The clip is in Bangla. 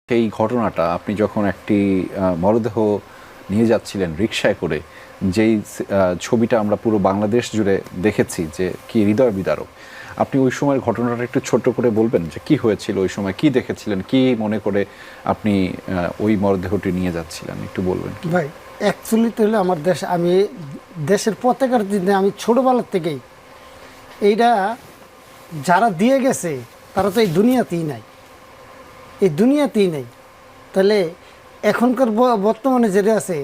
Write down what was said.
সেই ঘটনাটা আপনি যখন একটি মরদেহ নিয়ে যাচ্ছিলেন রিকশায় করে, যেই ছবিটা আমরা পুরো বাংলাদেশ জুড়ে দেখেছি যে কি হৃদয় বিদারক, আপনি ওই সময়ের ঘটনাটা একটু ছোট্ট করে বলবেন যে কি হয়েছিল ওই সময়, কি দেখেছিলেন, কি মনে করে আপনি ওই মরদেহটি নিয়ে যাচ্ছিলেন, একটু বলবেন কি? ভাই অ্যাকচুয়ালি তো হলো আমার দেশ, আমি দেশের পতাকার দিনে আমি ছোটোবেলার থেকেই এইটা যারা দিয়ে গেছে তারা তো এই দুনিয়াতেই নাই, এই দুনিয়াতেই নেই। তাহলে এখনকার বর্তমানে যেটা আছে